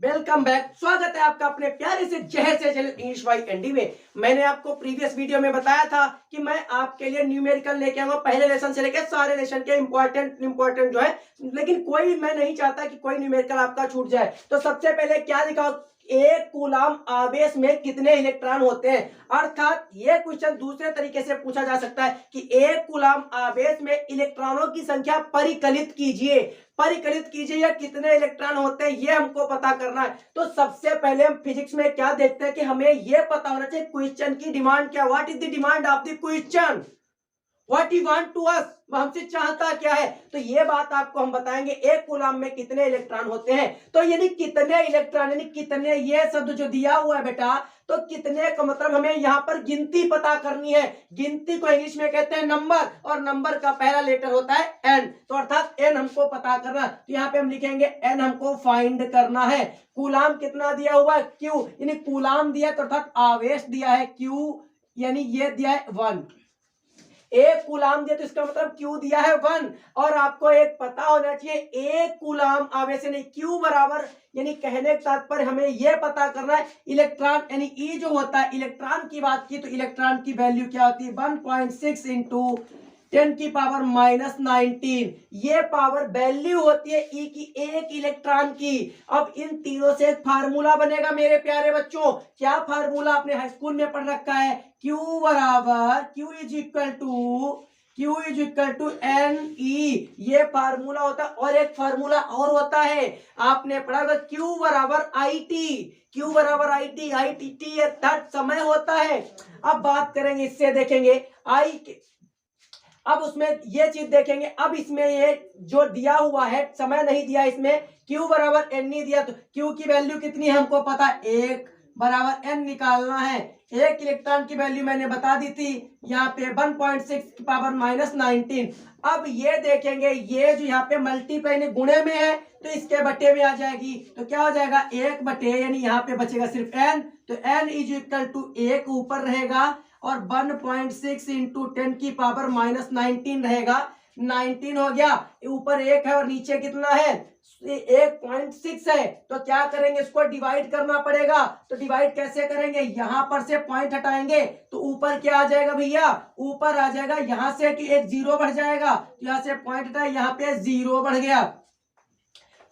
Welcome back. स्वागत है आपका अपने प्यारे से जहर से चैनल इंग्लिश बाय एनडी में। मैंने आपको प्रीवियस वीडियो में बताया था कि मैं आपके लिए न्यूमेरिकल लेके आऊंगा, पहले लेसन से लेकर सारे लेसन के इंपॉर्टेंट जो है, लेकिन कोई मैं नहीं चाहता कि कोई न्यूमेरिकल आपका छूट जाए। तो सबसे पहले क्या लिखा, एक कूलाम आवेश में कितने इलेक्ट्रॉन होते हैं। अर्थात ये क्वेश्चन दूसरे तरीके से पूछा जा सकता है कि एक कूलाम आवेश में इलेक्ट्रॉनों की संख्या परिकलित कीजिए। या कितने इलेक्ट्रॉन होते हैं ये हमको पता करना है। तो सबसे पहले हम फिजिक्स में क्या देखते हैं कि हमें यह पता होना चाहिए क्वेश्चन की डिमांड क्या, what is the demand of the question, what you want to us, हमसे चाहता क्या है। तो ये बात आपको हम बताएंगे, एक कूलाम में कितने इलेक्ट्रॉन होते हैं। तो यानी कितने इलेक्ट्रॉन, यानी कितने, ये शब्द जो दिया हुआ है बेटा, तो कितने का मतलब हमें यहाँ पर गिनती पता करनी है। गिनती को इंग्लिश में कहते हैं नंबर, और नंबर का पहला लेटर होता है एन। तो अर्थात एन हमको पता करना, तो यहाँ पे हम लिखेंगे एन हमको फाइंड करना है। कूलाम कितना दिया हुआ है, क्यू, यानी कूलाम दिया तो अर्थात आवेश दिया है क्यू, यानी ये दिया है 1। एक कूलाम दिया तो इसका मतलब क्यू दिया है 1। और आपको एक पता होना चाहिए, एक कूलाम आवेश नहीं, क्यू बराबर, यानी कहने का तात्पर्य हमें यह पता करना है इलेक्ट्रॉन, यानी ई जो होता है, इलेक्ट्रॉन की बात की तो इलेक्ट्रॉन की वैल्यू क्या होती है, 1.6 इंटू 10 की पावर -19। ये पावर वैल्यू होती है ई की, एक इलेक्ट्रॉन की। अब इन तीनों से एक फार्मूला बनेगा मेरे प्यारे बच्चों। क्या फार्मूला आपने हाई स्कूल में पढ़ रखा है, Q बराबर Q is equal to N E, ये फार्मूला होता है। और एक फार्मूला और होता है, आपने पढ़ा था Q बराबर आई टी, आई टी अर्थात समय होता है। अब बात करेंगे, इससे देखेंगे आई, अब उसमें ये चीज देखेंगे। अब इसमें ये जो दिया हुआ है, समय नहीं दिया इसमें, Q बराबर एन नहीं दिया, तो Q की वैल्यू कितनी है हमको पता है, 1 बराबर एन निकालना है। एक इलेक्ट्रॉन की वैल्यू मैंने बता दी थी यहाँ पे 1.6 की पावर -19। अब ये देखेंगे, ये जो यहाँ पे मल्टीप्लाई गुणे में है तो इसके बटे में आ जाएगी, तो क्या हो जाएगा 1 बटे, यानी यहाँ पे बचेगा सिर्फ n, तो n इज इक्वल टू 1 ऊपर रहेगा और 1.6 इंटू 10 की पावर -19 रहेगा। 19 हो गया, ऊपर 1 है और नीचे कितना है 1.6 है। तो क्या करेंगे, इसको डिवाइड करना पड़ेगा। तो डिवाइड कैसे करेंगे, यहां पर से पॉइंट हटाएंगे तो ऊपर क्या आ जाएगा भैया, ऊपर आ जाएगा यहां से कि एक 0 बढ़ जाएगा, तो यहां से पॉइंट हटाए, यहाँ पे 0 बढ़ गया।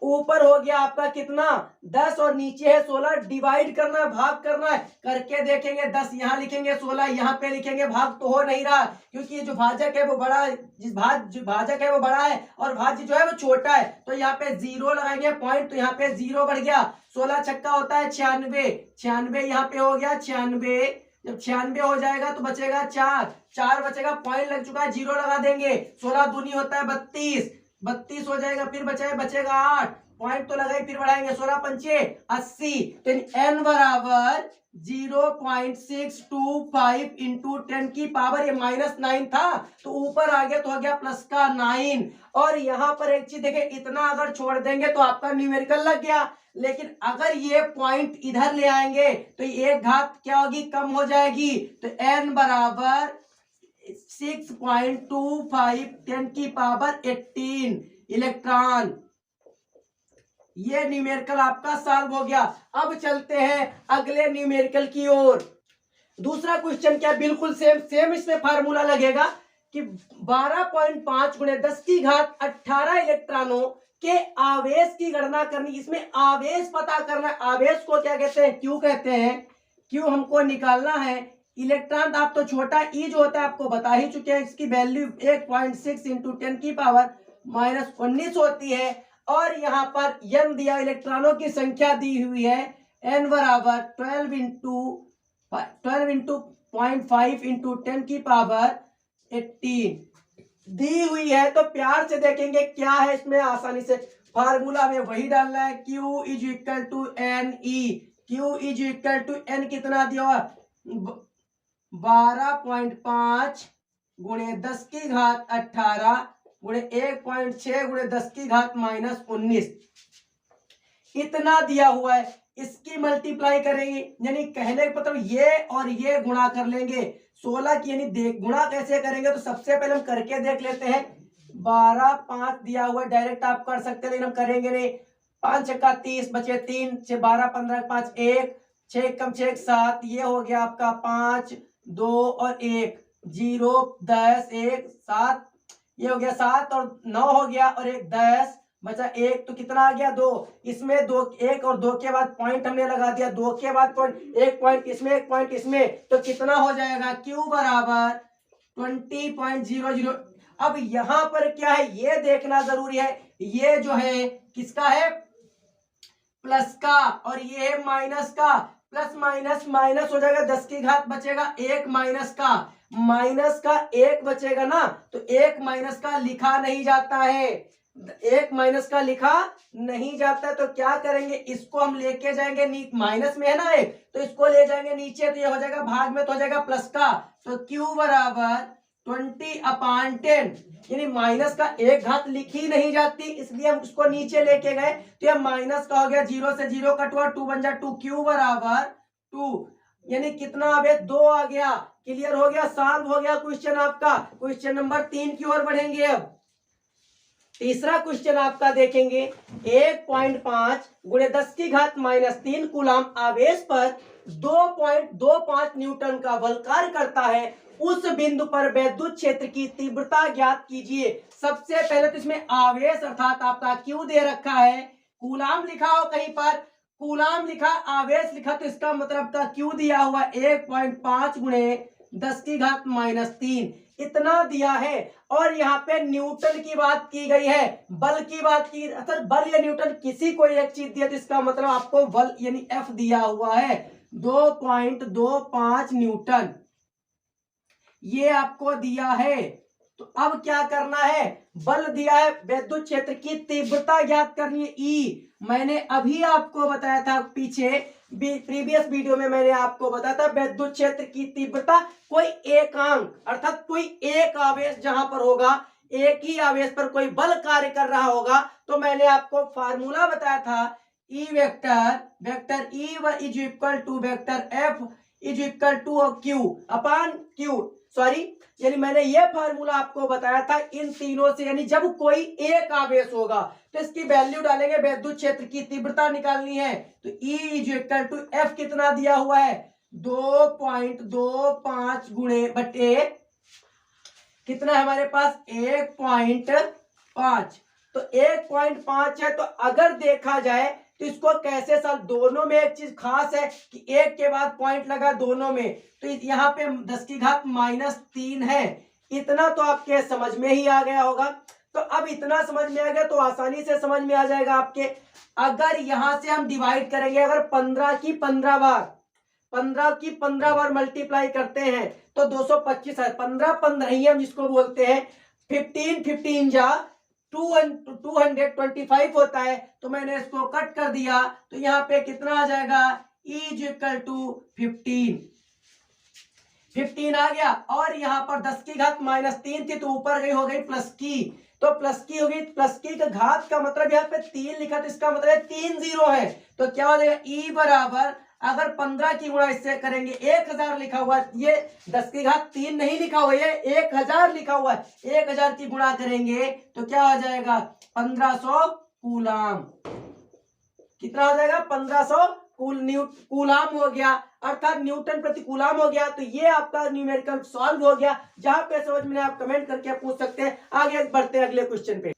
ऊपर हो गया आपका कितना 10 और नीचे है 16। डिवाइड करना है, भाग करना है, करके देखेंगे 10 यहाँ लिखेंगे, 16 यहाँ पे लिखेंगे। भाग तो हो नहीं रहा क्योंकि ये जो भाजक है वो बड़ा है, भाजक है वो बड़ा है और भाज्य जो है वो छोटा है। तो यहाँ पे 0 लगाएंगे पॉइंट, तो यहाँ पे 0 बढ़ गया। 16 छक्का होता है 96, यहाँ पे हो गया 96। जब 96 हो जाएगा तो बचेगा 4 बचेगा, पॉइंट लग चुका है, 0 लगा देंगे। 16 दूनी होता है 32 हो जाएगा, फिर बचेगा 8, पॉइंट तो लगाए, फिर बढ़ाएंगे 16 पंचे 80। तो n बराबर 0.625 इंटू 10 की पावर, ये -9 था तो ऊपर आ गया तो हो गया प्लस का 9। और यहाँ पर एक चीज देखें, इतना अगर छोड़ देंगे तो आपका न्यूमेरिकल लग गया, लेकिन अगर ये पॉइंट इधर ले आएंगे तो एक घात क्या होगी, कम हो जाएगी। तो n बराबर 6.25 10 की पावर 18 इलेक्ट्रॉन। ये न्यूमेरिकल आपका सॉल्व हो गया। अब चलते हैं अगले न्यूमेरिकल की ओर। दूसरा क्वेश्चन क्या, बिल्कुल सेम इसमें फार्मूला लगेगा कि 12.5 गुणे 10 की घात 18 इलेक्ट्रॉनों के आवेश की गणना करनी। इसमें आवेश पता करना है। आवेश को क्या कहते हैं, क्यू कहते हैं। क्यू हमको निकालना है। इलेक्ट्रॉन आप तो छोटा ई जो होता है आपको बता ही चुके हैं, इसकी वैल्यू 1.6 इंटू 10 की पावर -19 होती है। और यहाँ पर n दिया, इलेक्ट्रॉनों की संख्या दी हुई है, n बराबर 12 इंटू 0.5 इंटू 10 की पावर 18 दी हुई है। तो प्यार से देखेंगे क्या है इसमें, आसानी से फार्मूला में वही डालना है, Q is equal to N E. Q is equal to N कितना दिया हुआ, 12.5 गुणे 10 की घात 18 गुणे 1.6 गुणे 10 की घात -19, इतना दिया हुआ है। इसकी मल्टीप्लाई करेंगे, यानी कहने का मतलब ये और ये गुणा कर लेंगे 16 की, यानी गुणा कैसे करेंगे, तो सबसे पहले हम करके देख लेते हैं। 12 5 दिया हुआ डायरेक्ट आप कर सकते हैं, लेकिन हम करेंगे नहीं। 5 छक्का 30 बचे 3 6 12 15 5 1 6 कम 6 7, ये हो गया आपका 5 2 और 1 0 10 1 7, ये हो गया 7 और 9 हो गया और 1 10 बचा 1, तो कितना आ गया 2। इसमें 2 1 और 2 के बाद पॉइंट हमने लगा दिया, 2 के बाद पॉइंट, 1 पॉइंट इसमें 1 पॉइंट इसमें, तो कितना हो जाएगा Q बराबर 20.00। अब यहां पर क्या है ये देखना जरूरी है, ये जो है किसका है, प्लस का, और ये है माइनस का। प्लस माइनस माइनस हो जाएगा, 10 की घात बचेगा 1 माइनस का, माइनस का 1 बचेगा ना, तो 1 माइनस का लिखा नहीं जाता है, 1 माइनस का लिखा नहीं जाता है। तो क्या करेंगे, इसको हम लेके जाएंगे, माइनस में है ना 1, तो इसको ले जाएंगे नीचे, तो ये हो जाएगा भाग में, तो हो जाएगा प्लस का। तो Q बराबर 20/10, यानी माइनस का 1 घात लिखी नहीं जाती, इसलिए हम उसको नीचे लेके गए, तो यह माइनस का हो गया, 0 से 0 कटवा, 2 बन जाए 2, Q बराबर 2, यानी कितना अब 2 आ गया। क्लियर हो गया, सॉल्व हो गया क्वेश्चन आपका। क्वेश्चन नंबर 3 की ओर बढ़ेंगे। अब तीसरा क्वेश्चन आपका देखेंगे, 1.5 गुणे 10 की घात -3 कूलम आवेश पर 2.25 न्यूटन का बल कार्य करता है, उस बिंदु पर वैद्युत क्षेत्र की तीव्रता ज्ञात कीजिए। सबसे पहले तो इसमें आवेश अर्थात आपका क्यू दे रखा है, कूलम लिखा हो कहीं पर, कूलम लिखा आवेश लिखा, तो इसका मतलब का क्यू दिया हुआ 1.5 गुणे 10 की घात -3 इतना दिया है। और यहाँ पे न्यूटन की बात की गई है, बल की बात की, असल बल या न्यूटन किसी को एक चीज दिया, तो इसका मतलब आपको बल यानी एफ दिया हुआ है 2.25 न्यूटन, ये आपको दिया है। तो अब क्या करना है, बल दिया है, वैद्युत क्षेत्र की तीव्रता ज्ञात करनी है ई। मैंने अभी आपको बताया था पीछे प्रीवियस वीडियो में, मैंने आपको बताया था वैद्युत क्षेत्र की तीव्रता कोई एकांक अर्थात कोई एक आवेश जहां पर होगा, एक ही आवेश पर कोई बल कार्य कर रहा होगा, तो मैंने आपको फार्मूला बताया था E vector, vector E is equal to vector F is equal to Q upon Q, sorry, यानी मैंने ये फार्मूला आपको बताया था इन तीनों से, यानी जब कोई एक आवेश होगा तो इसकी वैल्यू डालेंगे, वैद्युत क्षेत्र की तीव्रता निकालनी है, तो E is equal to F कितना दिया हुआ है 2.25 गुणे बटे कितना है हमारे पास 1.5, तो 1.5 है। तो अगर देखा जाए तो इसको कैसे सॉल्व, दोनों में एक चीज खास है कि एक के बाद पॉइंट लगा दोनों में, तो यहाँ पे 10 की घात -3 है, इतना तो आपके समझ में ही आ गया होगा। तो अब इतना समझ में आ गया तो आसानी से समझ में आ जाएगा आपके, अगर यहां से हम डिवाइड करेंगे, अगर 15 की 15 बार मल्टीप्लाई करते हैं तो 225 है, 15 15 ही हम जिसको बोलते हैं, 15 15 जा 225 होता है, तो मैंने इसको कट कर दिया, तो यहाँ पे कितना आ जाएगा E इज इक्वल टू 15 आ गया। और यहाँ पर 10 की घात -3 थी, तो ऊपर गई हो गई प्लस की, तो प्लस की हो गई, प्लस की का घात का मतलब यहाँ पे 3 लिखा, तो इसका मतलब 3 0 है, तो क्या हो जाएगा E बराबर, अगर 15 की गुणा इससे करेंगे 1000 लिखा हुआ है, ये 10 की घात 3 नहीं लिखा हुआ है, 1000 लिखा हुआ है, 1000 की गुणा करेंगे तो क्या हो जाएगा 1500 कूलम, कितना हो जाएगा 1500 कूलम हो गया, अर्थात न्यूटन प्रति कूलम हो गया। तो ये आपका न्यूमेरिकल सॉल्व हो गया। जहां पे समझ में आप कमेंट करके पूछ सकते हैं। आगे बढ़ते हैं अगले क्वेश्चन पे।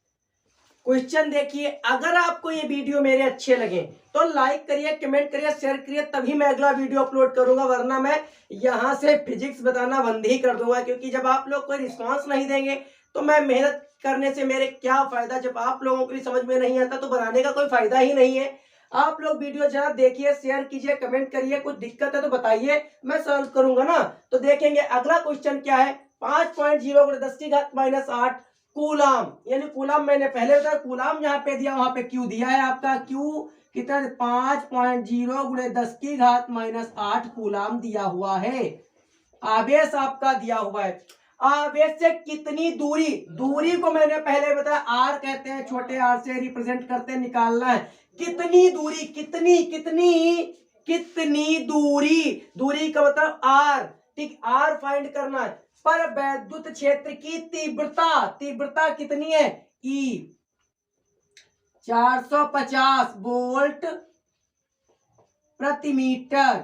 क्वेश्चन देखिए, अगर आपको ये वीडियो मेरे अच्छे लगे तो लाइक करिए, कमेंट करिए, शेयर करिए, तभी मैं अगला वीडियो अपलोड करूंगा, वरना मैं यहां से फिजिक्स बताना बंद ही कर दूंगा, क्योंकि जब आप लोग कोई रिस्पॉन्स नहीं देंगे तो मैं मेहनत करने से मेरे क्या फायदा, जब आप लोगों को भी समझ में नहीं आता तो बनाने का कोई फायदा ही नहीं है। आप लोग वीडियो जरा देखिए, शेयर कीजिए, कमेंट करिए, कुछ दिक्कत है तो बताइए, मैं सॉल्व करूंगा ना। तो देखेंगे अगला क्वेश्चन क्या है, 5.0 × 10 की घात -8 कूलम, यानी कूलम मैंने पहले बताया, कूलम यहाँ पे दिया, वहां पे क्यू दिया है आपका, क्यू कितना 5.0 × 10 की घात -8 कूलम दिया हुआ है, आवेश आपका दिया हुआ है। आवेश से कितनी दूरी, दूरी को मैंने पहले बताया आर कहते हैं, छोटे आर से रिप्रेजेंट करते निकालना है, कितनी दूरी, कितनी कितनी कितनी दूरी, दूरी का मतलब आर, ठीक, आर फाइंड करना है, पर वैद्युत क्षेत्र की तीव्रता, तीव्रता कितनी है ई, 450 वोल्ट प्रति मीटर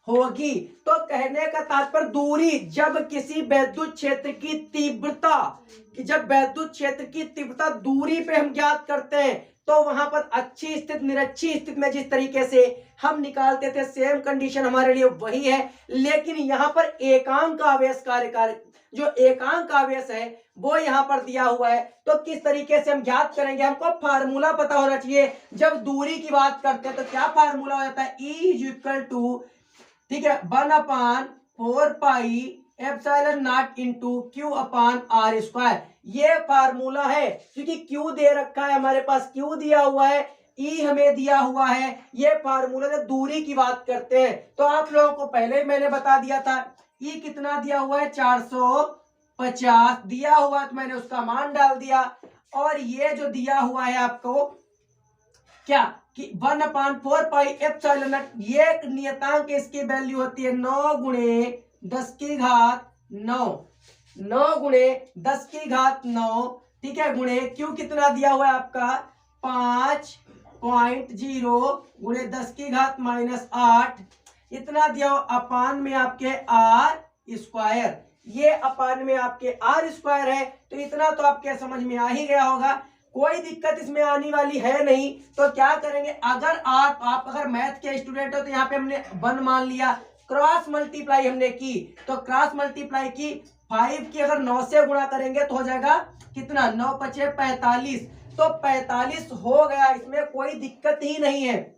होगी। तो कहने का तात्पर्य दूरी, जब किसी विद्युत क्षेत्र की तीव्रता, जब विद्युत क्षेत्र की तीव्रता दूरी पे हम ज्ञात करते हैं तो वहां पर अच्छी स्थिति निरक्षी स्थिति में जिस तरीके से हम निकालते थे सेम कंडीशन हमारे लिए वही है, लेकिन यहाँ पर एकांक आवेश कार्य जो एकांक आवेश है वो यहाँ पर दिया हुआ है। तो किस तरीके से हम ज्ञात करेंगे, हमको फार्मूला पता होना चाहिए। जब दूरी की बात करते हैं तो क्या फार्मूला हो जाता है, E इज इक्वल टू, ठीक है, 1/4 pi epsilon not into Q upon R square. ये फार्मूला है क्योंकि Q दे रखा है हमारे पास, Q दिया हुआ है, E हमें दिया हुआ है। ये फार्मूला जब दूरी की बात करते हैं तो आप लोगों को पहले ही मैंने बता दिया था, E कितना दिया हुआ है, 450 दिया हुआ है, तो मैंने उसका मान डाल दिया। और ये जो दिया हुआ है आपको क्या कि 1/4 पाई एप्सिलॉन नॉट, ये एक नियतांक, इसकी वैल्यू होती है 9 गुणे 10 की घात 9, 9 गुणे 10 की घात 9, ठीक है, गुणे क्यू कितना दिया हुआ है आपका 5.0 गुणे 10 की घात -8, इतना दिया हुआ अपान में आपके आर स्क्वायर, ये अपान में आपके आर स्क्वायर है। तो इतना तो आपके समझ में आ ही गया होगा, कोई दिक्कत इसमें आने वाली है नहीं। तो क्या करेंगे, अगर आप अगर मैथ के स्टूडेंट हो तो यहाँ पे हमने 1 मान लिया, क्रॉस मल्टीप्लाई हमने की, तो क्रॉस मल्टीप्लाई की 5 की अगर 9 से गुणा करेंगे तो हो जाएगा कितना, 9 पचे 45, तो 45 हो गया, इसमें कोई दिक्कत ही नहीं है,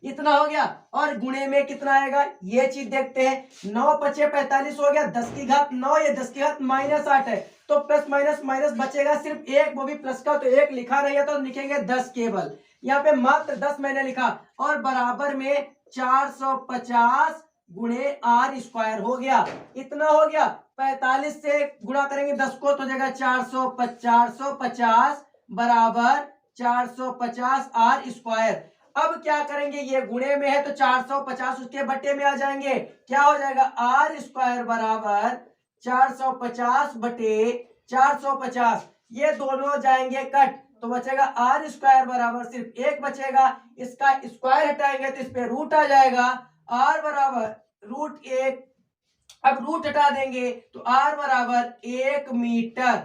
इतना हो गया। और गुणे में कितना आएगा ये चीज देखते हैं, 9 पचे 45 हो गया, 10 की घात 9, ये 10 की घात -8 है, तो प्लस माइनस माइनस बचेगा सिर्फ एक, वो भी प्लस का, तो एक लिखा नहीं है तो लिखेंगे 10 केवल, यहाँ पे मात्र 10 मैंने लिखा, और बराबर में 450 गुणे आर स्क्वायर हो गया, इतना हो गया। 45 से गुणा करेंगे 10 को तो हो जाएगा 450 बराबर 450 आर स्क्वायर। अब क्या करेंगे, ये गुणे में है तो 450 उसके बट्टे में आ जाएंगे, क्या हो जाएगा आर स्क्वायर बराबर 450 बटे 450, ये दोनों जाएंगे कट, तो बचेगा आर स्क्वायर बराबर सिर्फ 1 बचेगा, इसका स्क्वायर हटाएंगे तो इस पे रूट आ जाएगा, आर बराबर √1, अब रूट हटा देंगे तो आर बराबर 1 मीटर।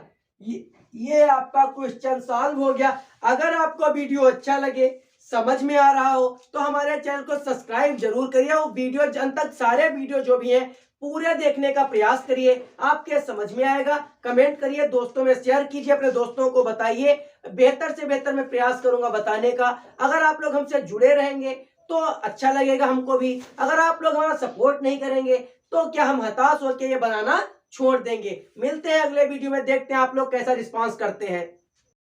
ये आपका क्वेश्चन सॉल्व हो गया। अगर आपको वीडियो अच्छा लगे, समझ में आ रहा हो तो हमारे चैनल को सब्सक्राइब जरूर करिए, और वीडियो अंत तक सारे वीडियो जो भी हैं पूरे देखने का प्रयास करिए, आपके समझ में आएगा। कमेंट करिए, दोस्तों में शेयर कीजिए, अपने दोस्तों को बताइए, बेहतर से बेहतर मैं प्रयास करूंगा बताने का। अगर आप लोग हमसे जुड़े रहेंगे तो अच्छा लगेगा हमको भी, अगर आप लोग हमारा सपोर्ट नहीं करेंगे तो क्या हम हताश होकर ये बनाना छोड़ देंगे। मिलते हैं अगले वीडियो में, देखते हैं आप लोग कैसा रिस्पॉन्स करते हैं।